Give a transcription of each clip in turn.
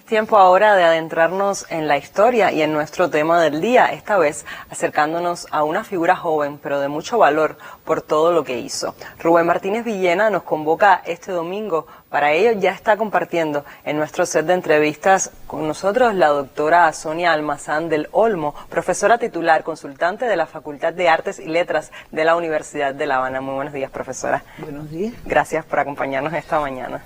tiempo ahora de adentrarnos en la historia y en nuestro tema del día, esta vez acercándonos a una figura joven, pero de mucho valor por todo lo que hizo. Rubén Martínez Villena nos convoca este domingo. Para ello ya está compartiendo en nuestro set de entrevistas con nosotros la doctora Sonia Almazán del Olmo, profesora titular, consultante de la Facultad de Artes y Letras de la Universidad de La Habana. Muy buenos días, profesora. Buenos días. Gracias por acompañarnos esta mañana.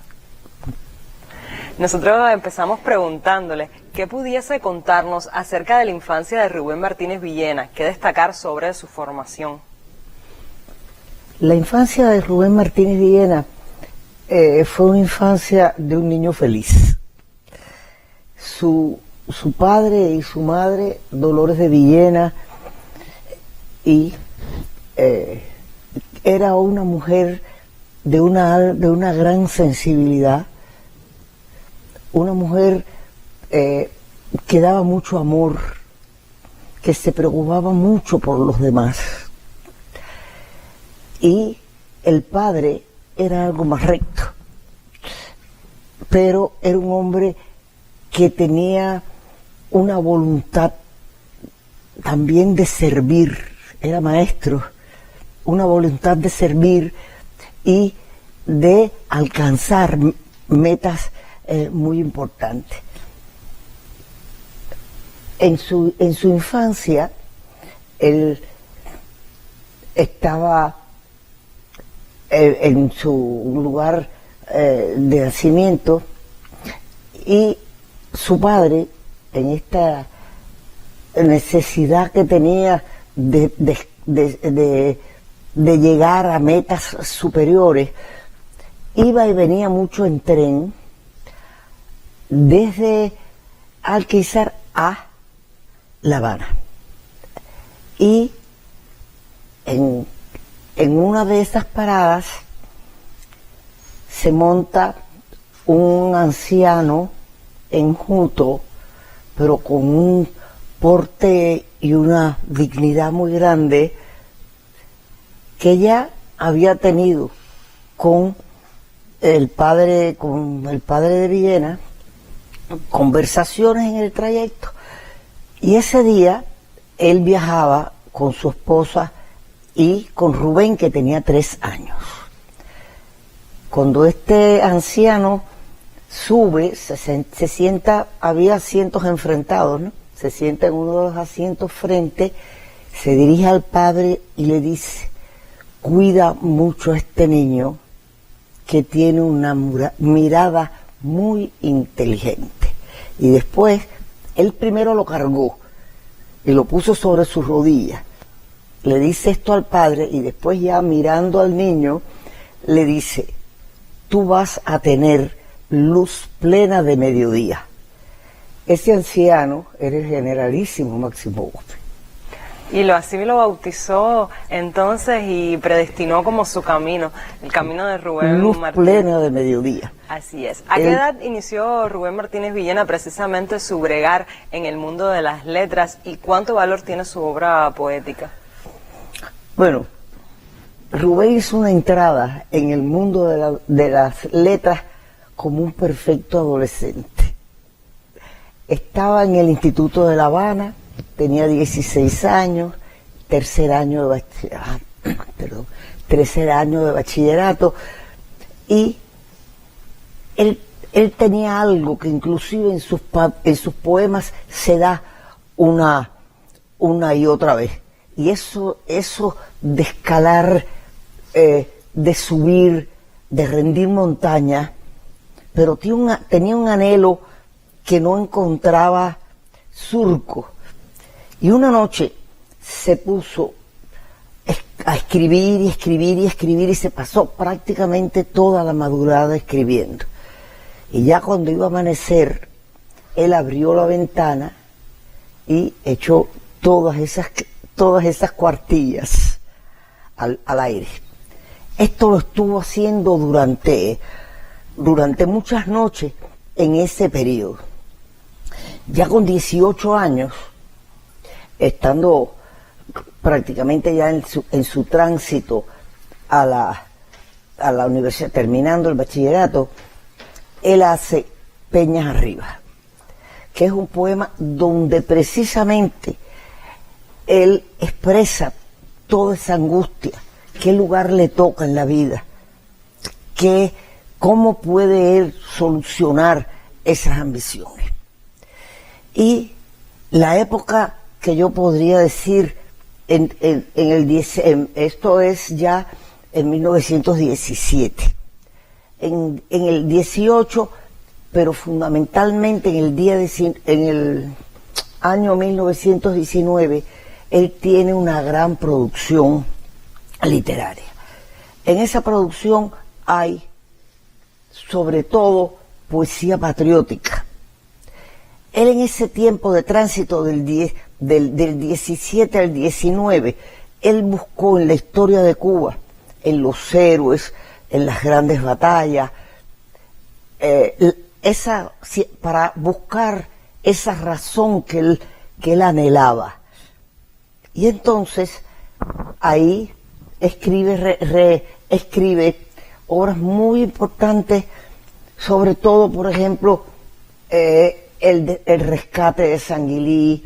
Nosotros empezamos preguntándole qué pudiese contarnos acerca de la infancia de Rubén Martínez Villena, qué destacar sobre su formación. La infancia de Rubén Martínez Villena fue una infancia de un niño feliz. Su padre y su madre, Dolores de Villena, era una mujer de una gran sensibilidad, una mujer que daba mucho amor, que se preocupaba mucho por los demás. Y el padre era algo más recto, pero era un hombre que tenía una voluntad también de servir, era maestro, una voluntad de servir y de alcanzar metas muy importante. En su infancia, él estaba en su lugar de nacimiento, y su padre, en esta necesidad que tenía de llegar a metas superiores, iba y venía mucho en tren desde Alquizar a La Habana. Y en una de esas paradas se monta un anciano enjuto, pero con un porte y una dignidad muy grande, que ya había tenido con el padre de Villena conversaciones en el trayecto, y ese día él viajaba con su esposa y con Rubén, que tenía 3 años. Cuando este anciano sube, se sienta, había asientos enfrentados, ¿no? Se sienta en uno de los asientos frente, se dirige al padre y le dice: cuida mucho a este niño, que tiene una mirada muy inteligente. Y después, él primero lo cargó y lo puso sobre sus rodillas. Le dice esto al padre, y después, ya mirando al niño, le dice: tú vas a tener luz plena de mediodía. Ese anciano era el generalísimo Máximo Gómez. Y así lo bautizó entonces y predestinó como su camino, el camino de Rubén Luz Martínez. plena de mediodía. Así es. ¿A qué edad inició Rubén Martínez Villena precisamente su bregar en el mundo de las letras, y cuánto valor tiene su obra poética? Bueno, Rubén hizo una entrada en el mundo de las letras como un perfecto adolescente. Estaba en el Instituto de La Habana, tenía 16 años, tercer año de bachillerato, y él tenía algo que inclusive en sus poemas se da una y otra vez. Y eso de escalar, de subir, de rendir montaña, pero tenía un anhelo que no encontraba surco. Y una noche se puso a escribir y escribir y escribir, y se pasó prácticamente toda la madrugada escribiendo. Y ya cuando iba a amanecer, él abrió la ventana y echó todas esas cuartillas al aire. Esto lo estuvo haciendo durante muchas noches en ese periodo. Ya con 18 años, estando prácticamente ya en su tránsito a la universidad, terminando el bachillerato, él hace Peñas Arriba, que es un poema donde precisamente él expresa toda esa angustia, qué lugar le toca en la vida, cómo puede él solucionar esas ambiciones. Y la época que yo podría decir, esto es ya en 1917, en el 18, pero fundamentalmente en el año 1919, él tiene una gran producción literaria. En esa producción hay, sobre todo, poesía patriótica. Él en ese tiempo de tránsito del 17 al 19, él buscó en la historia de Cuba, en los héroes, en las grandes batallas, para buscar esa razón que él anhelaba. Y entonces ahí escribe obras muy importantes, sobre todo, por ejemplo, el rescate de Sanguilí,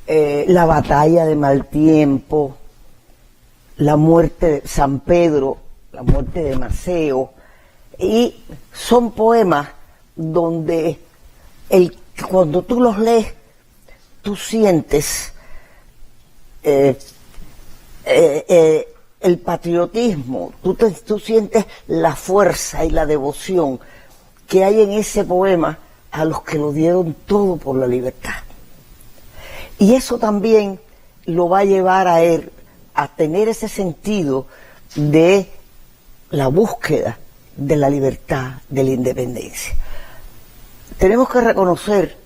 la batalla de Maltiempo, la muerte de San Pedro, la muerte de Maceo, y son poemas donde cuando tú los lees, tú sientes el patriotismo, tú sientes la fuerza y la devoción que hay en ese poema a los que lo dieron todo por la libertad. Y eso también lo va a llevar a él a tener ese sentido de la búsqueda de la libertad, de la independencia. Tenemos que reconocer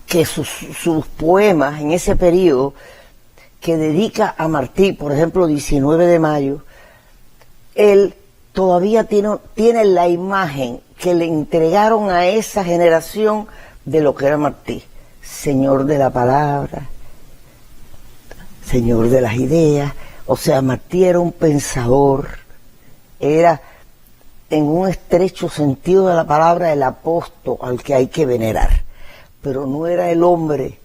que sus poemas en ese periodo que dedica a Martí, por ejemplo, 19 de mayo, él todavía tiene la imagen que le entregaron a esa generación de lo que era Martí: señor de la palabra, señor de las ideas. O sea, Martí era un pensador, era en un estrecho sentido de la palabra el apóstol al que hay que venerar, pero no era el hombre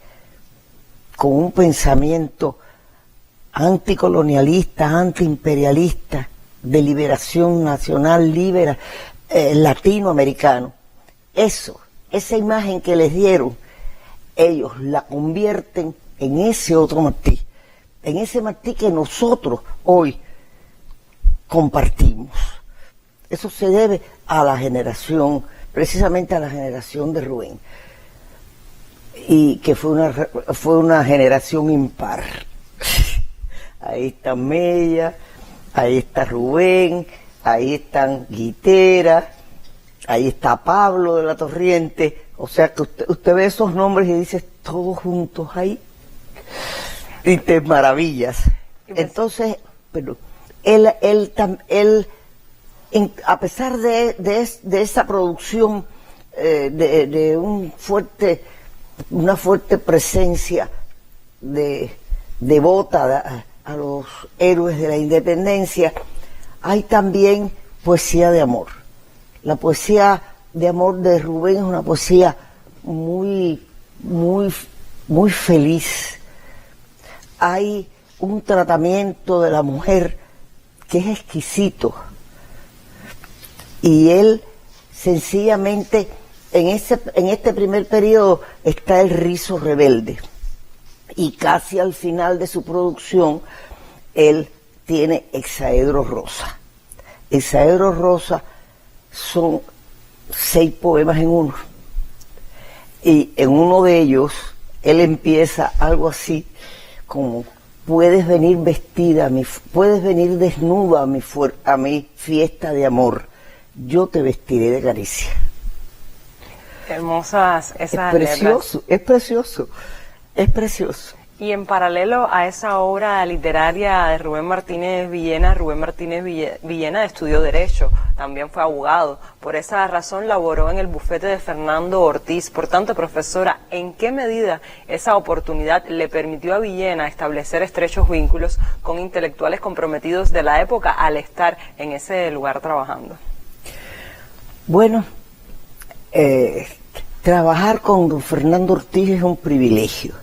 con un pensamiento anticolonialista, antiimperialista, de liberación nacional, latinoamericano. Esa imagen que les dieron, ellos la convierten en ese otro Martí, en ese Martí que nosotros hoy compartimos. Eso se debe a la generación, precisamente a la generación de Rubén, y que fue una generación impar. Ahí está Mella, ahí está Rubén, ahí están Guitera, ahí está Pablo de la Torriente. O sea que usted ve esos nombres y dice todos juntos ahí y te maravillas. Entonces, pero él a pesar de esa producción de una fuerte presencia devota a los héroes de la independencia, hay también poesía de amor. La poesía de amor de Rubén es una poesía muy, muy, muy feliz. Hay un tratamiento de la mujer que es exquisito. Y él sencillamente, en este primer periodo está el rizo rebelde. Y casi al final de su producción, él tiene Hexaedro Rosa. Hexaedro Rosa son 6 poemas en uno. Y en uno de ellos, él empieza algo así como: puedes venir puedes venir desnuda a mi fiesta de amor, yo te vestiré de caricia. Hermosas esas letras. Es precioso. Es precioso. Y en paralelo a esa obra literaria de Rubén Martínez Villena estudió Derecho, también fue abogado. Por esa razón laboró en el bufete de Fernando Ortiz. Por tanto, profesora, ¿en qué medida esa oportunidad le permitió a Villena establecer estrechos vínculos con intelectuales comprometidos de la época al estar en ese lugar trabajando? Bueno, trabajar con don Fernando Ortiz es un privilegio,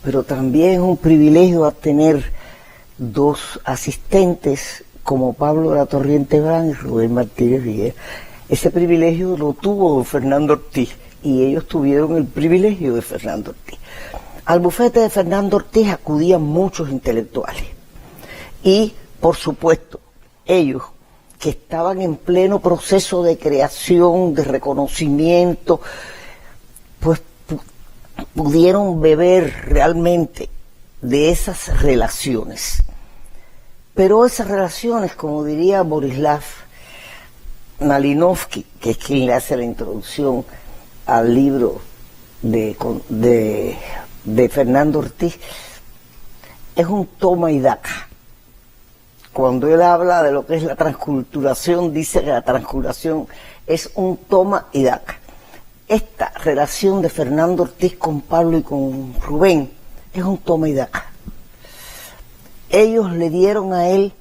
pero también es un privilegio tener dos asistentes como Pablo de la Torriente Brand y Rubén Martínez Villena. Ese privilegio lo tuvo don Fernando Ortiz y ellos tuvieron el privilegio de Fernando Ortiz. Al bufete de Fernando Ortiz acudían muchos intelectuales y, por supuesto, ellos que estaban en pleno proceso de creación, de reconocimiento, pues pudieron beber realmente de esas relaciones. Pero esas relaciones, como diría Borislav Malinowski, que es quien le hace la introducción al libro de Fernando Ortiz, es un toma y daca. Cuando él habla de lo que es la transculturación, dice que la transculturación es un toma y daca. Esta relación de Fernando Ortiz con Pablo y con Rubén es un toma y daca. Ellos le dieron a él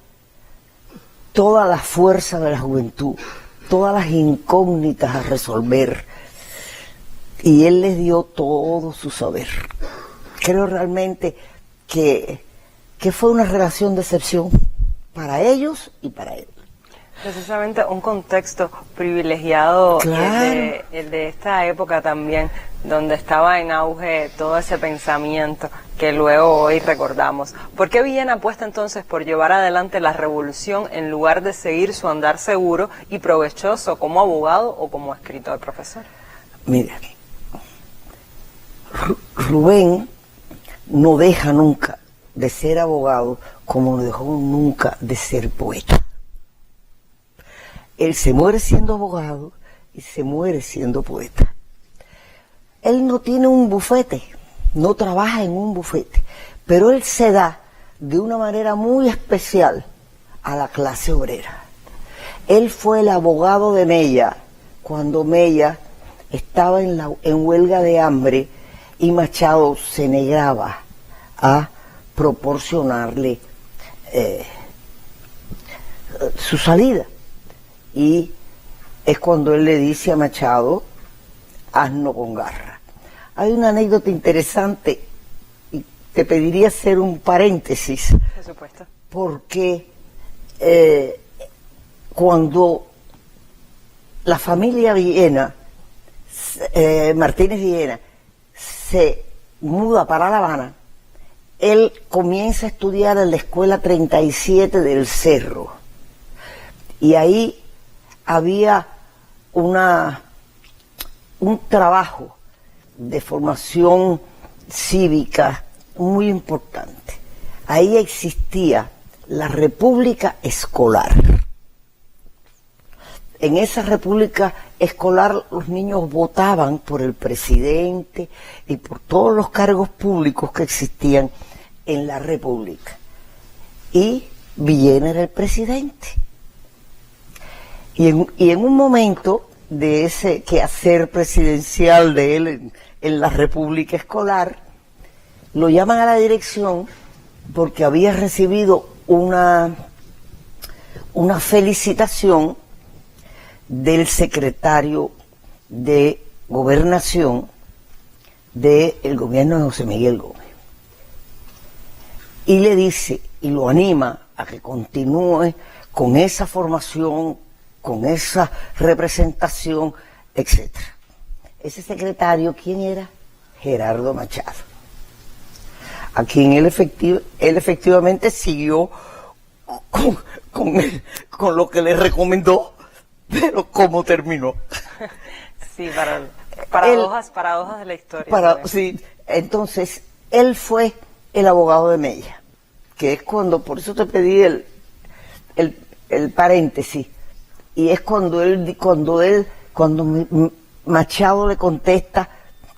toda la fuerza de la juventud, todas las incógnitas a resolver, y él les dio todo su saber. Creo realmente que fue una relación de excepción para ellos y para él. Precisamente un contexto privilegiado, claro, el de esta época también, donde estaba en auge todo ese pensamiento que luego hoy recordamos. ¿Por qué Villena apuesta entonces por llevar adelante la revolución en lugar de seguir su andar seguro y provechoso como abogado o como escritor, profesor? Mira, Rubén no deja nunca de ser abogado como no dejó nunca de ser poeta. Él se muere siendo abogado y se muere siendo poeta. Él no tiene un bufete, no trabaja en un bufete, pero él se da de una manera muy especial a la clase obrera. Él fue el abogado de Mella cuando Mella estaba en huelga de hambre y Machado se negaba a proporcionarle su salida. Y es cuando él le dice a Machado, hazlo con garra. Hay una anécdota interesante y te pediría hacer un paréntesis. Por supuesto. Porque cuando la familia Villena, Martínez Villena, se muda para La Habana, él comienza a estudiar en la Escuela 37 del Cerro. Y ahí había un trabajo de formación cívica muy importante. Ahí existía la República Escolar. En esa República Escolar los niños votaban por el presidente y por todos los cargos públicos que existían en la República. Y Villena era el presidente. Y en un momento de ese quehacer presidencial de él en la República Escolar, lo llaman a la dirección porque había recibido una felicitación del secretario de Gobernación del gobierno de José Miguel Gómez. Y le dice, y lo anima a que continúe con esa formación, con esa representación, etc. Ese secretario, ¿quién era? Gerardo Machado, a quien él efectivamente siguió con lo que le recomendó, pero ¿cómo terminó? Sí, paradojas de la historia. Sí, entonces, él fue el abogado de Mella, que es cuando, por eso te pedí el paréntesis, y es cuando Machado le contesta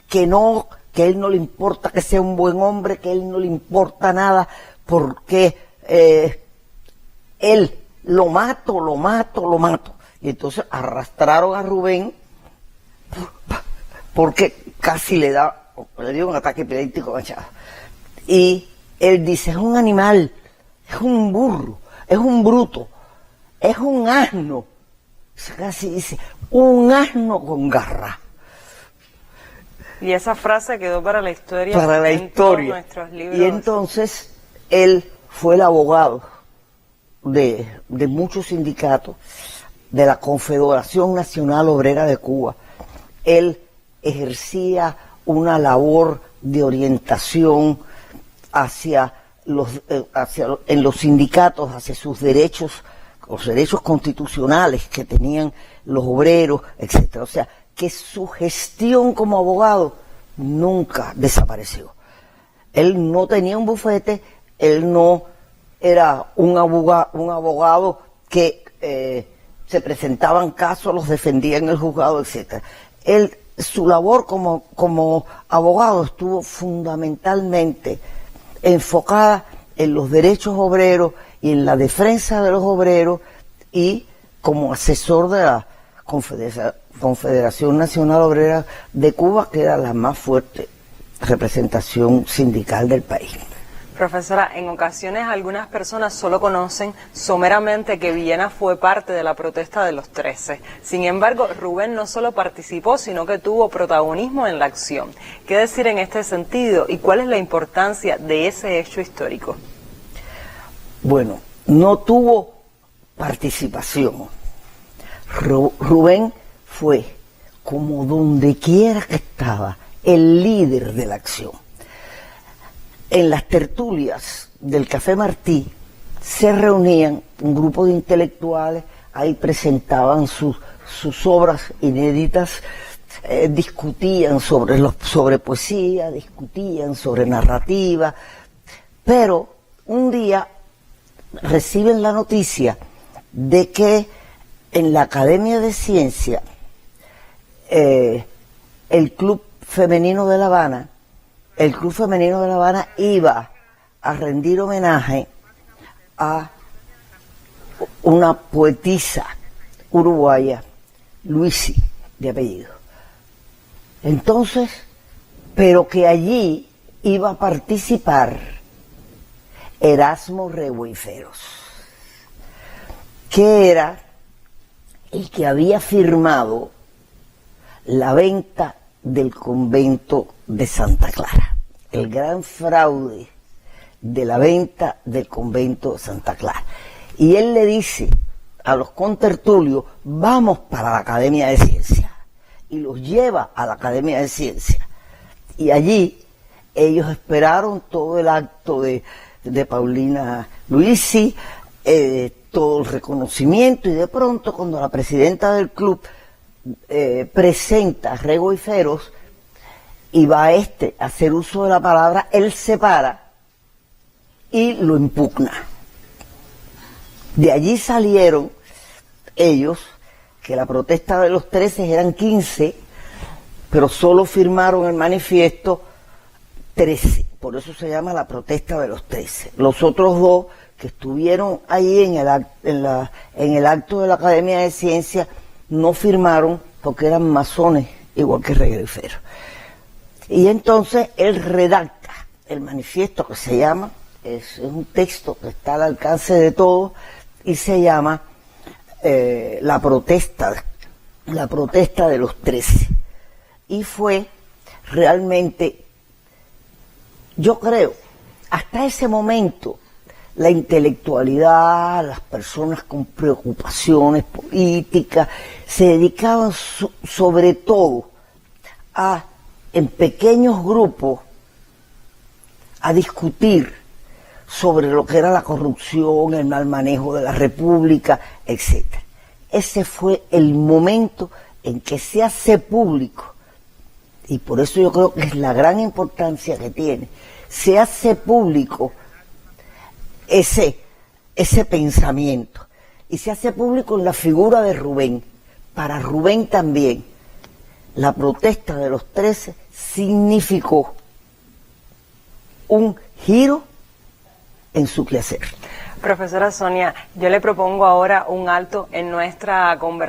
que él no le importa que sea un buen hombre, que él no le importa nada, porque él lo mato. Y entonces arrastraron a Rubén porque casi le dio un ataque epiléptico a Machado. Y él dice, es un animal, es un burro, es un bruto, es un asno. Casi dice, un asno con garra. Y esa frase quedó para la historia. Para la en historia. todos nuestros libros. Y entonces él fue el abogado de muchos sindicatos, de la Confederación Nacional Obrera de Cuba. Él ejercía una labor de orientación en los sindicatos, hacia sus derechos, los derechos constitucionales que tenían los obreros, etcétera. O sea, que su gestión como abogado nunca desapareció. Él no tenía un bufete, él no era un abogado que se presentaban casos, los defendía en el juzgado, etcétera. Su labor como abogado estuvo fundamentalmente enfocada en los derechos obreros y en la defensa de los obreros, y como asesor de la Confederación Nacional Obrera de Cuba, que era la más fuerte representación sindical del país. Profesora, en ocasiones algunas personas solo conocen someramente que Villena fue parte de la protesta de los 13. Sin embargo, Rubén no solo participó, sino que tuvo protagonismo en la acción. ¿Qué decir en este sentido y cuál es la importancia de ese hecho histórico? Bueno, no tuvo participación. Rubén fue, como donde quiera que estaba, el líder de la acción. En las tertulias del Café Martí se reunían un grupo de intelectuales, ahí presentaban sus obras inéditas, discutían sobre poesía, discutían sobre narrativa, pero un día reciben la noticia de que en la Academia de Ciencia, el Club Femenino de La Habana iba a rendir homenaje a una poetisa uruguaya, Luisi, de apellido. Entonces, pero que allí iba a participar Erasmo Regueiferos, que era el que había firmado la venta del convento de Santa Clara, el gran fraude de la venta del convento de Santa Clara. Y él le dice a los contertulios: vamos para la Academia de Ciencias, y los lleva a la Academia de Ciencias. Y allí ellos esperaron todo el acto de Paulina Luisi, todo el reconocimiento, y de pronto, cuando la presidenta del club presenta a Regueiferos y va a hacer uso de la palabra, él se para y lo impugna. De allí salieron ellos, que la protesta de los 13 eran 15, pero solo firmaron el manifiesto 13, por eso se llama la protesta de los 13. Los otros dos que estuvieron ahí en el acto de la Academia de Ciencias no firmaron porque eran masones, igual que Regueiferos. Y entonces él redacta el manifiesto, que se llama, es un texto que está al alcance de todos, y se llama la protesta de los 13. Y fue realmente, yo creo, hasta ese momento, la intelectualidad, las personas con preocupaciones políticas, se dedicaban sobre todo en pequeños grupos, a discutir sobre lo que era la corrupción, el mal manejo de la República, etc. Ese fue el momento en que se hace público, y por eso yo creo que es la gran importancia que tiene, se hace público ese pensamiento, y se hace público en la figura de Rubén. Para Rubén también, la protesta de los 13 significó un giro en su quehacer. Profesora Sonia, yo le propongo ahora un alto en nuestra conversación.